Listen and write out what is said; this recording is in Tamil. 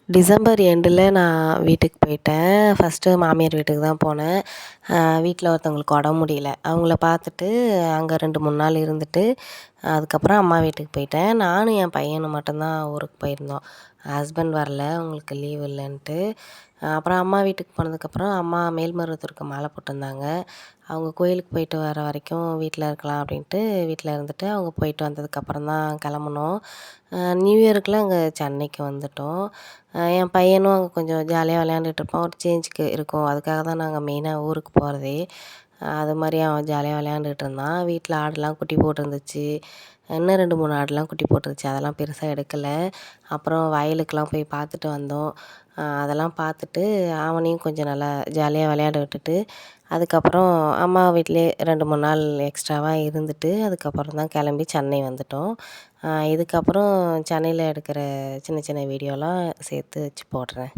டிசம்பர் எண்டில் நான் வீட்டுக்கு போயிட்டேன். ஃபஸ்ட்டு மாமியார் வீட்டுக்கு தான் போனேன். வீட்டில் ஒருத்தவங்களுக்கு உடம்பு முடியல. அவங்கள பார்த்துட்டு அங்கே 2, 3 நாள் இருந்துட்டு, அதுக்கப்புறம் அம்மா வீட்டுக்கு போயிட்டேன். நானும் என் பையனும் மட்டும்தான் ஊருக்கு போயிருந்தோம். ஹஸ்பண்ட் வரல, அவங்களுக்கு லீவ் இல்லைன்ட்டு. அப்புறம் அம்மா வீட்டுக்கு போனதுக்கப்புறம் அம்மா மேல்மருவத்தூருக்கு மாலை போட்டிருந்தாங்க. அவங்க கோயிலுக்கு போயிட்டு வர வரைக்கும் வீட்டில் இருக்கலாம் அப்படின்ட்டு வீட்டில் இருந்துட்டு, அவங்க போயிட்டு வந்ததுக்கப்புறம் தான் கிளம்புனோம். நியூ இயருக்குலாம் அங்கே சென்னைக்கு வந்துட்டோம். என் பையனும் அங்கே கொஞ்சம் ஜாலியாக விளையாண்டுட்டு இருப்பான். ஒரு சேஞ்சுக்கு இருக்கும். அதுக்காக தான் நாங்கள் மெயினாக ஊருக்கு போகிறதே. அது மாதிரி அவன் ஜாலியாக விளையாண்டுட்டு இருந்தான். வீட்டில் ஆடுலாம் குட்டி போட்டிருந்துச்சு. இன்னும் 2, 3 ஆடுலாம் குட்டி போட்டுருந்துச்சு. அதெல்லாம் பெருசாக எடுக்கல. அப்புறம் வயலுக்கெலாம் போய் பார்த்துட்டு வந்தோம். அதெல்லாம் பார்த்துட்டு அவனையும் கொஞ்சம் நல்லா ஜாலியாக விளையாட விட்டுட்டு, அதுக்கப்புறம் அம்மா வீட்டிலேயே 2, 3 நாள் எக்ஸ்ட்ராவாக இருந்துட்டு, அதுக்கப்புறம் தான் கிளம்பி சென்னை வந்துட்டோம். இதுக்கப்புறம் சென்னையில் எடுக்கிற சின்ன சின்ன வீடியோலாம் சேர்த்து வச்சு போடுறேன்.